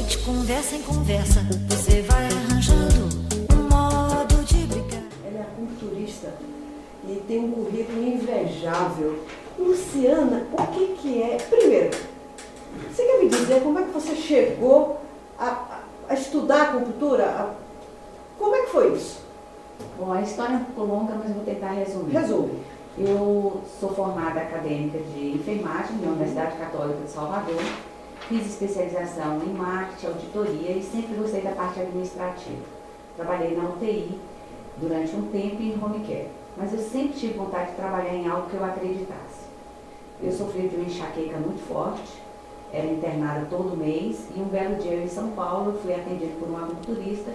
de conversa em conversa, você vai arranjando um modo de brigar. Ela é acupunturista e tem um currículo invejável. Luciana, o que é... Primeiro, você quer me dizer como é que você chegou a estudar acupuntura? Como é que foi isso? Bom, a história é um pouco longa, mas eu vou tentar resumir. Resume. Eu sou formada acadêmica de enfermagem na Universidade Católica de Salvador. Fiz especialização em marketing, auditoria e sempre gostei da parte administrativa. Trabalhei na UTI durante um tempo e em home care, mas eu sempre tive vontade de trabalhar em algo que eu acreditasse. Eu sofri de uma enxaqueca muito forte, era internada todo mês e um belo dia eu em São Paulo eu fui atendida por um acupunturista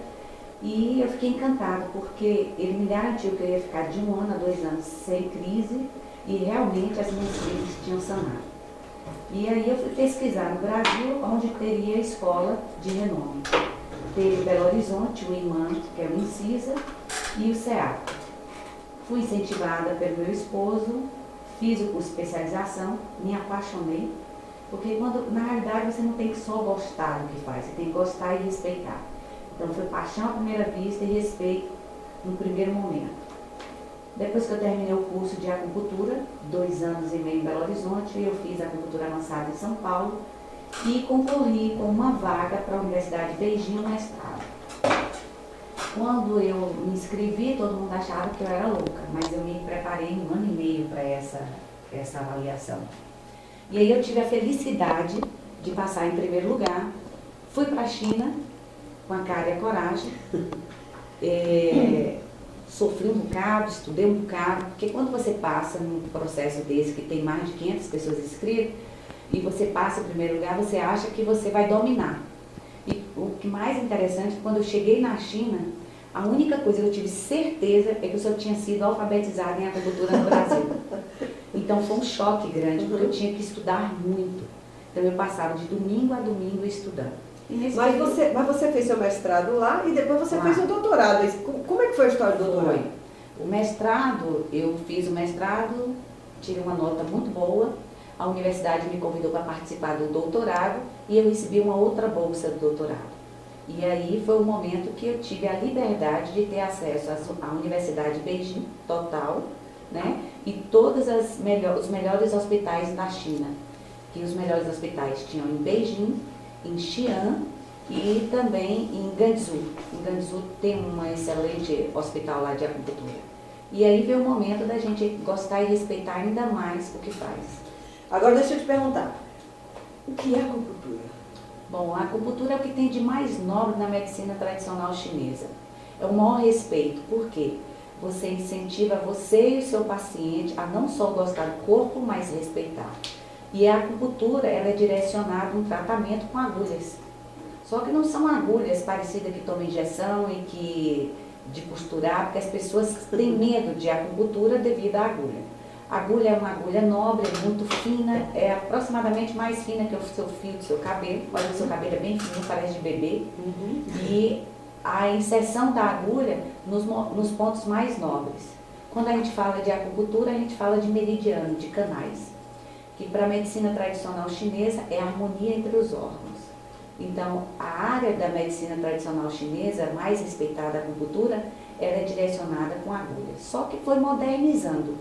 e eu fiquei encantada porque ele me garantiu que eu ia ficar de 1 ano a 2 anos sem crise e realmente as minhas crises tinham sanado. E aí eu fui pesquisar no Brasil onde teria escola de renome. Teve Belo Horizonte, o IMAN, que é o Incisa, e o SEAP. Fui incentivada pelo meu esposo, fiz o curso de especialização, me apaixonei, porque na realidade você não tem que só gostar do que faz, você tem que gostar e respeitar. Então foi paixão à primeira vista e respeito no primeiro momento. Depois que eu terminei o curso de acupuntura, 2 anos e meio em Belo Horizonte, eu fiz acupuntura avançada em São Paulo e concorri com uma vaga para a Universidade de Beijing, um mestrado. Quando eu me inscrevi, todo mundo achava que eu era louca, mas eu me preparei 1 ano e meio para essa avaliação. E aí eu tive a felicidade de passar em primeiro lugar, fui para a China com a cara e a coragem, sofri um bocado, estudei um bocado, porque quando você passa num processo desse, que tem mais de 500 pessoas inscritas, e você passa em primeiro lugar, você acha que você vai dominar. E o que mais interessante, quando eu cheguei na China, a única coisa que eu tive certeza é que eu só tinha sido alfabetizada em acupuntura no Brasil. Então foi um choque grande, porque eu tinha que estudar muito. Então eu passava de domingo a domingo estudando. Mas você fez seu mestrado lá e depois você fez o doutorado. Como é que foi a história do doutorado? O mestrado, eu fiz o mestrado, tirei uma nota muito boa, a universidade me convidou para participar do doutorado e eu recebi uma outra bolsa do doutorado. E aí foi o momento que eu tive a liberdade de ter acesso à Universidade de Beijing, total, né? E todos os melhores hospitais da China. Que os melhores hospitais tinham em Beijing, em Xi'an e também em Ganzhou. Em Ganzhou tem um excelente hospital lá de acupuntura. E aí veio o momento da gente gostar e respeitar ainda mais o que faz. Agora deixa eu te perguntar, o que é acupuntura? Bom, a acupuntura é o que tem de mais nobre na medicina tradicional chinesa. É o maior respeito, porque você incentiva você e o seu paciente a não só gostar do corpo, mas respeitar. E a acupuntura, ela é direcionada a um tratamento com agulhas. Só que não são agulhas parecidas que tomam injeção e que de costurar, porque as pessoas têm medo de acupuntura devido à agulha. A agulha é uma agulha nobre, é muito fina, é aproximadamente mais fina que o seu fio do seu cabelo. Olha, o seu cabelo é bem fino, parece de bebê. E a inserção da agulha nos pontos mais nobres. Quando a gente fala de acupuntura, a gente fala de meridiano, de canais. Que para a medicina tradicional chinesa é a harmonia entre os órgãos. Então, a área da medicina tradicional chinesa, mais respeitada, a acupuntura, ela é direcionada com agulha. Só que foi modernizando.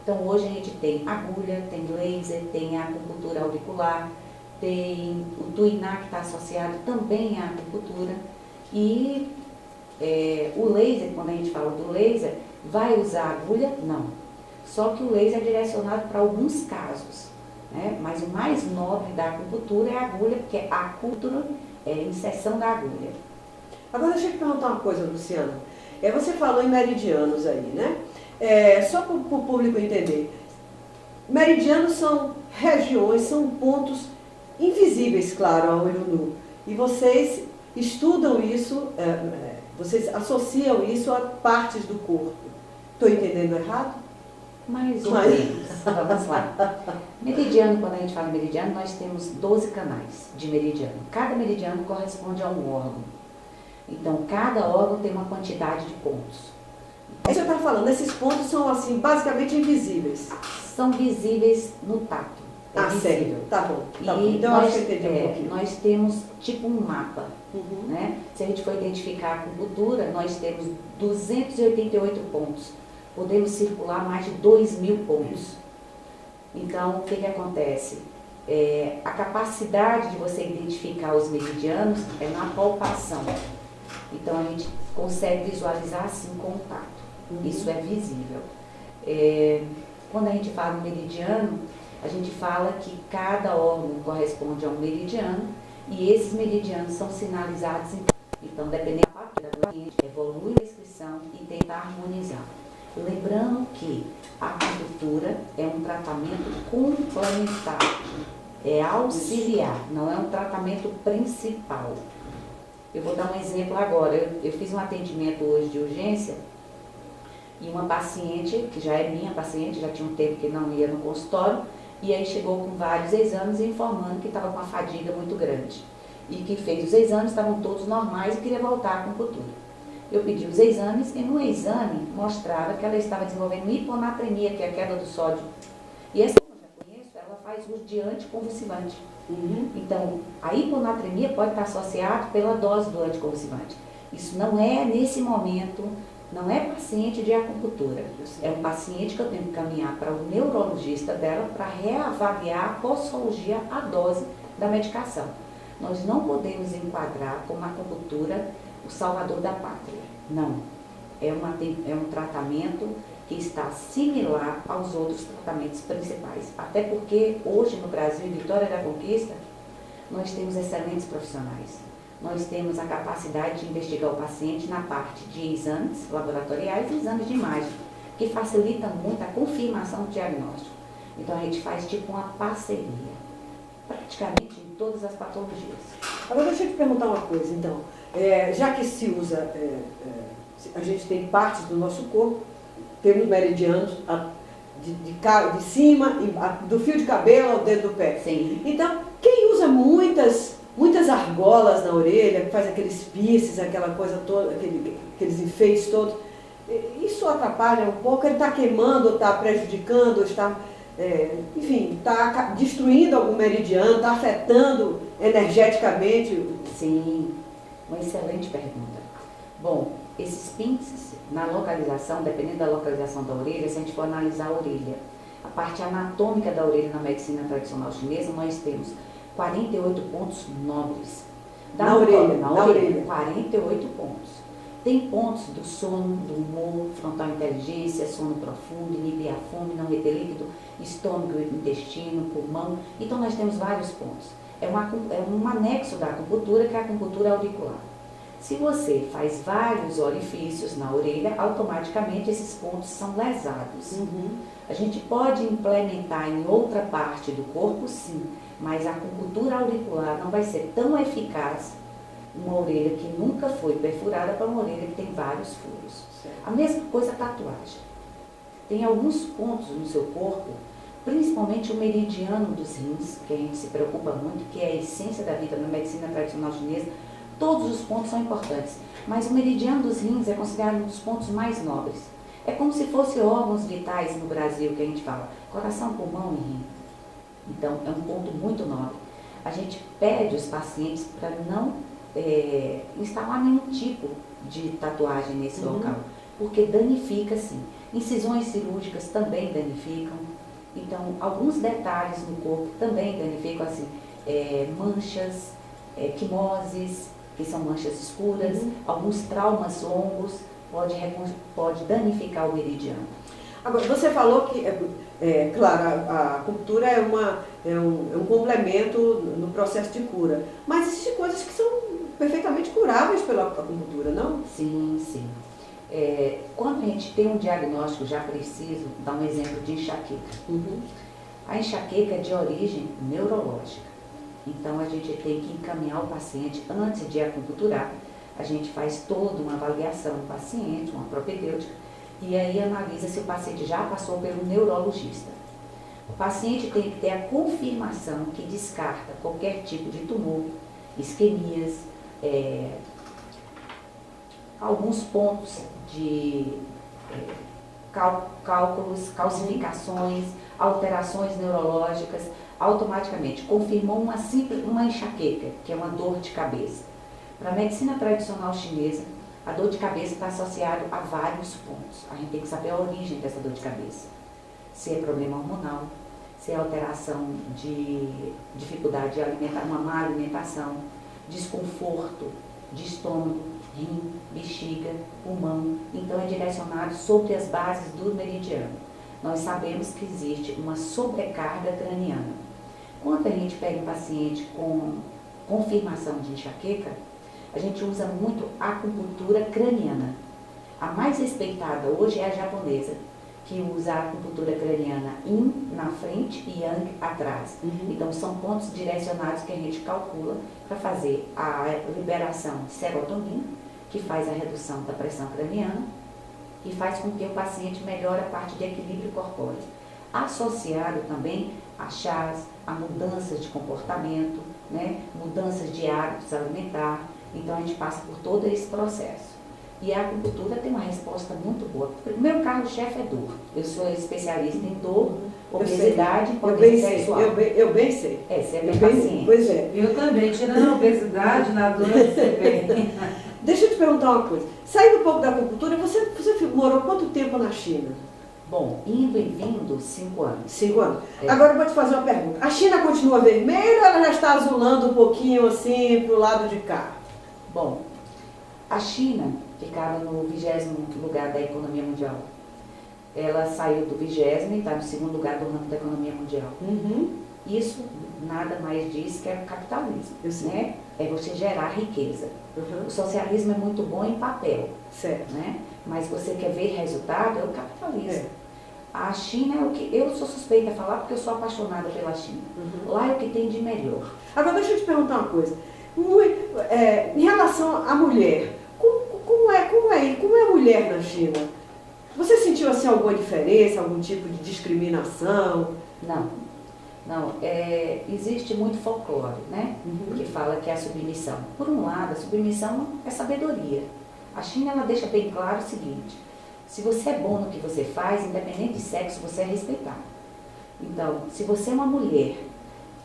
Então, hoje a gente tem agulha, tem laser, tem a acupuntura auricular, tem o tuiná que está associado também à acupuntura. E o laser, quando a gente fala do laser, vai usar agulha? Não. Só que o laser é direcionado para alguns casos. Né? Mas o mais nobre da acupuntura é a agulha, porque a acupuntura é a inserção da agulha. Agora deixa eu te perguntar uma coisa, Luciana. Você falou em meridianos aí, né? Só para o público entender. Meridianos são regiões, são pontos invisíveis, claro, ao olho nu. E vocês estudam isso, vocês associam isso a partes do corpo. Estou entendendo errado? Mais ou menos. Vamos lá. Meridiano, quando a gente fala meridiano, nós temos 12 canais de meridiano. Cada meridiano corresponde a um órgão. Então, cada órgão tem uma quantidade de pontos. Você está falando, esses pontos são assim, basicamente invisíveis. São visíveis no tato. Ah, visível. certo. Tá bom. Tá bom. E Então, nós, acho que eu entendi um pouquinho. nós temos tipo um mapa. Uhum. Né? Se a gente for identificar a acupuntura, nós temos 288 pontos. Podemos circular mais de 2.000 pontos. Então, o que que acontece? A capacidade de você identificar os meridianos é na palpação. Então, a gente consegue visualizar assim com o tato. Isso é visível. Quando a gente fala no meridiano, a gente fala que cada órgão corresponde a um meridiano e esses meridianos são sinalizados. Então, dependendo da parte do paciente, evolui a inscrição e tenta harmonizar. Lembrando que a acupuntura é um tratamento complementar, é auxiliar, não é um tratamento principal. Eu vou dar um exemplo agora. Eu fiz um atendimento hoje de urgência e uma paciente, que já é minha paciente, já tinha um tempo que não ia no consultório, e aí chegou com vários exames informando que estava com uma fadiga muito grande. E que fez os exames, estavam todos normais e queria voltar à acupuntura. Eu pedi os exames e no exame mostrava que ela estava desenvolvendo hiponatremia, que é a queda do sódio. E essa, como eu já conheço, ela faz uso de anticonvulsivante. Então, a hiponatremia pode estar associada pela dose do anticonvulsivante. Isso não é, nesse momento, não é paciente de acupuntura. É um paciente que eu tenho que caminhar para o neurologista dela para reavaliar a posologia, a dose da medicação. Nós não podemos enquadrar como a acupuntura o salvador da pátria. Não. É um tratamento que está similar aos outros tratamentos principais. Até porque hoje no Brasil, em Vitória da Conquista, nós temos excelentes profissionais. Nós temos a capacidade de investigar o paciente na parte de exames laboratoriais e exames de imagem, que facilita muito a confirmação do diagnóstico. Então a gente faz tipo uma parceria, praticamente em todas as patologias. Agora deixa eu te perguntar uma coisa, então. Já que se usa, a gente tem partes do nosso corpo, temos meridianos de cima, do fio de cabelo ao dedo do pé. Sim. Então, quem usa muitas argolas na orelha, faz aqueles piercings, aquela coisa toda, aqueles enfeites todos, isso atrapalha um pouco? Ele está queimando, ou está prejudicando, ou está, enfim, está destruindo algum meridiano, está afetando energeticamente? Sim, uma excelente pergunta. Bom, esses pinces, na localização, dependendo da localização da orelha, se a gente for analisar a orelha, a parte anatômica da orelha na medicina tradicional chinesa, nós temos 48 pontos nobres. Na orelha. 48 pontos. Tem pontos do sono, do humor, frontal inteligência, sono profundo, inibir a fome, não reter líquido, estômago, intestino, pulmão. Então nós temos vários pontos. É um anexo da acupuntura, que é a acupuntura auricular. Se você faz vários orifícios na orelha, automaticamente esses pontos são lesados. A gente pode implementar em outra parte do corpo, sim, mas a acupuntura auricular não vai ser tão eficaz uma orelha que nunca foi perfurada para uma orelha que tem vários furos. Certo. A mesma coisa a tatuagem. Tem alguns pontos no seu corpo, principalmente o meridiano dos rins, que a gente se preocupa muito, que é a essência da vida na medicina tradicional chinesa. Todos os pontos são importantes, mas o meridiano dos rins é considerado um dos pontos mais nobres. É como se fossem órgãos vitais no Brasil, que a gente fala, coração, pulmão e rim. Então, é um ponto muito nobre. A gente pede os pacientes para não instalar nenhum tipo de tatuagem nesse local, porque danifica sim. Incisões cirúrgicas também danificam. Então, alguns detalhes no corpo também danificam, assim, manchas, quimoses, que são manchas escuras, alguns traumas longos, pode danificar o meridiano. Agora, você falou que, claro, a acupuntura é um complemento no processo de cura, mas existem coisas que são perfeitamente curáveis pela acupuntura, não? Sim, sim. Quando a gente tem um diagnóstico já preciso, dar um exemplo de enxaqueca. A enxaqueca é de origem neurológica. Então, a gente tem que encaminhar o paciente antes de acupunturar. A gente faz toda uma avaliação do paciente, uma propedêutica, e aí analisa se o paciente já passou pelo neurologista. O paciente tem que ter a confirmação que descarta qualquer tipo de tumor, isquemias, alguns pontos de cálculos, calcificações, alterações neurológicas. automaticamente confirmou uma enxaqueca, que é uma dor de cabeça. Para a medicina tradicional chinesa, a dor de cabeça está associada a vários pontos. A gente tem que saber a origem dessa dor de cabeça. Se é problema hormonal, se é alteração de dificuldade de alimentar, uma má alimentação, desconforto de estômago, rim, bexiga, pulmão. Então é direcionado sobre as bases do meridiano. Nós sabemos que existe uma sobrecarga craniana. Quando a gente pega um paciente com confirmação de enxaqueca, a gente usa muito a acupuntura craniana. A mais respeitada hoje é a japonesa, que usa a acupuntura craniana Yin na frente e Yang atrás. Então são pontos direcionados que a gente calcula para fazer a liberação de serotonina, que faz a redução da pressão craniana e faz com que o paciente melhore a parte de equilíbrio corpóreo. Associado também a chás, a mudanças de comportamento, né? Mudanças de hábitos alimentares. Então a gente passa por todo esse processo. E a acupuntura tem uma resposta muito boa. O meu carro-chefe é dor. Eu sou especialista em dor, obesidade e potência sexual. Eu bem sei. Você é bem paciente. Pois é. Eu também, tirando a obesidade, na dor eu sei bem. Deixa eu te perguntar uma coisa. Saindo um pouco da acupuntura, você morou quanto tempo na China? Bom, indo e vindo, 5 anos. 5 anos. Agora eu vou te fazer uma pergunta. A China continua vermelha ou ela já está azulando um pouquinho assim para o lado de cá? Bom, a China ficava no 20º lugar da economia mundial. Ela saiu do 20º e está no 2º lugar do ranking da economia mundial. Isso nada mais diz que é o capitalismo, né? É você gerar riqueza. O socialismo é muito bom em papel, certo, né? Mas você quer ver resultado, é o capitalismo. A China é o que eu sou suspeita a falar porque eu sou apaixonada pela China. Lá é o que tem de melhor. Agora deixa eu te perguntar uma coisa. Em relação à mulher, como é a mulher na China? Você sentiu assim alguma diferença, algum tipo de discriminação? Não, existe muito folclore, né? Que fala que é a submissão. Por um lado, a submissão é sabedoria. A China, ela deixa bem claro o seguinte: se você é bom no que você faz, independente de sexo, você é respeitado. Então, se você é uma mulher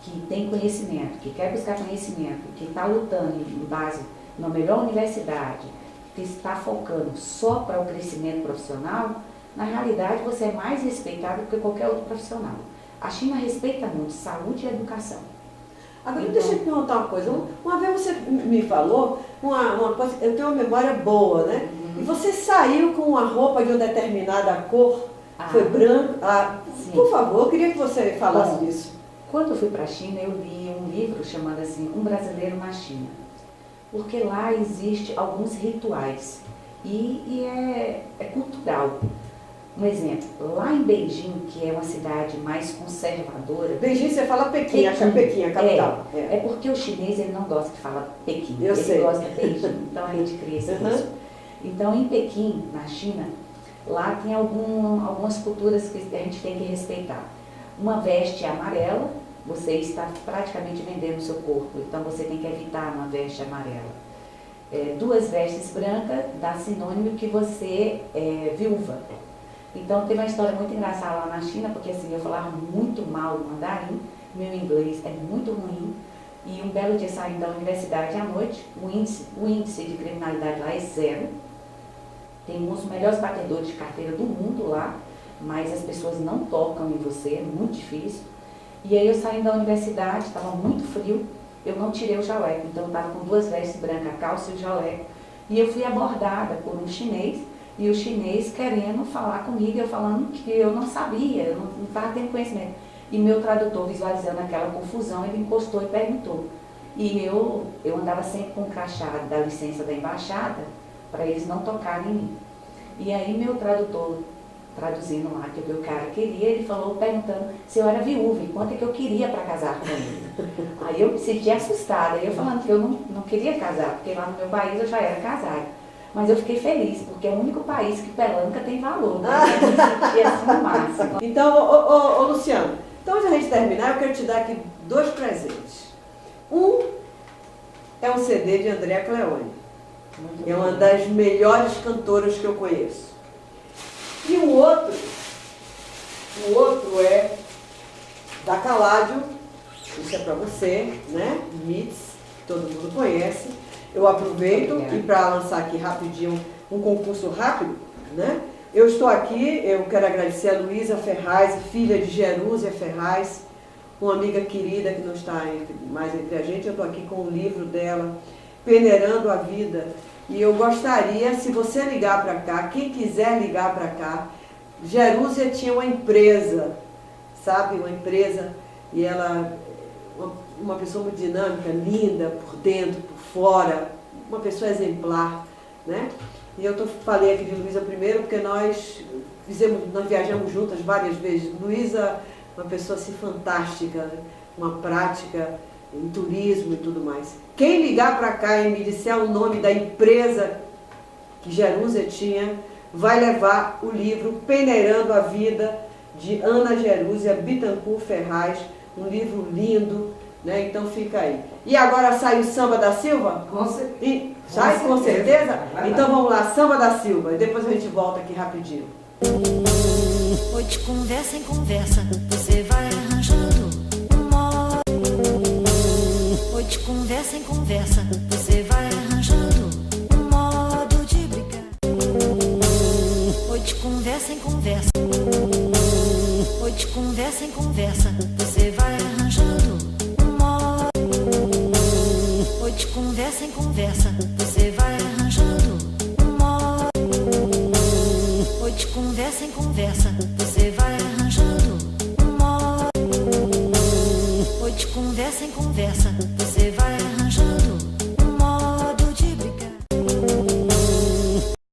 que tem conhecimento, que quer buscar conhecimento, que está lutando em base na melhor universidade, que está focando só para o crescimento profissional, na realidade você é mais respeitado do que qualquer outro profissional. A China respeita muito saúde e educação. Agora, deixa eu te perguntar uma coisa. Uma vez você me falou, uma coisa, eu tenho uma memória boa, né? E você saiu com uma roupa de uma determinada cor, foi branco. Por favor, eu queria que você falasse disso. Quando eu fui para a China, eu li um livro chamado assim, Um Brasileiro na China. Porque lá existe alguns rituais e é cultural. Um exemplo, lá em Beijing, que é uma cidade mais conservadora... Beijing, você fala Pequim, acho que é Pequim, a capital. É porque o chinês ele não gosta de falar Pequim, ele gosta de Beijing, então a gente cria esse curso. Então, em Pequim, na China, lá tem algumas culturas que a gente tem que respeitar. Uma veste amarela, você está praticamente vendendo o seu corpo, então você tem que evitar uma veste amarela. 2 vestes brancas dá sinônimo que você é viúva. Então tem uma história muito engraçada lá na China, porque assim, eu falava muito mal o mandarim, meu inglês é muito ruim, e um belo dia saindo da universidade à noite, o índice de criminalidade lá é 0. Tem um dos melhores batedores de carteira do mundo lá, mas as pessoas não tocam em você, é muito difícil. E aí eu saindo da universidade, estava muito frio, eu não tirei o jaleco, então eu estava com 2 vestes brancas, a calça e o jaleco. E eu fui abordada por um chinês, e o chinês querendo falar comigo, eu falando que eu não sabia, eu não estava tendo conhecimento. E meu tradutor, visualizando aquela confusão, ele encostou e perguntou. E eu andava sempre com o crachá da licença da embaixada, para eles não tocarem em mim. E aí meu tradutor, traduzindo lá que o cara queria, ele falou, perguntando se eu era viúva e quanto é que eu queria para casar com ele. Aí eu me senti assustada, aí eu falando que eu não queria casar, porque lá no meu país eu já era casada. Mas eu fiquei feliz, porque é o único país que pelanca tem valor, né? Eu me senti assim no máximo. Então, Luciano, então antes de a gente terminar, eu quero te dar aqui 2 presentes. Um é um CD de Andréa Cleone. É uma das melhores cantoras que eu conheço. E o outro é da Caládio, Isso é para você, né? MITS, todo mundo conhece. Eu aproveito e para lançar aqui rapidinho um concurso rápido, né? Eu estou aqui, eu quero agradecer a Luísa Ferraz, filha de Jerúsia Ferraz, uma amiga querida que não está mais entre a gente. Eu estou aqui com o livro dela, Peneirando a Vida. E eu gostaria, se você ligar para cá, quem quiser ligar para cá, Jerúsia tinha uma empresa, sabe? Uma empresa, e ela, uma pessoa muito dinâmica, linda, por dentro, por fora, uma pessoa exemplar, né? E eu falei aqui de Luísa primeiro porque nós viajamos juntas várias vezes. Luísa, uma pessoa assim fantástica, uma prática em turismo e tudo mais. Quem ligar para cá e me disser o nome da empresa que Jerúsia tinha, vai levar o livro Peneirando a Vida, de Ana Jerúsia Bittencourt Ferraz, um livro lindo, né? Então fica aí. E agora sai o Samba da Silva? Com certeza. E sai com certeza? Então vamos lá, Samba da Silva, e depois a gente volta aqui rapidinho. Oi, de conversa em conversa, você vai arranjando um modo. Oi, de conversa em conversa, você vai arranjando um modo de brigar. Oi, de conversa em conversa. Oi, de conversa em conversa, você vai arranjando um modo. Oi, de conversa em conversa, você vai arranjando um modo. Oi, de conversa em conversa, você vai arranjando um modo. Oi, de conversa em conversa, você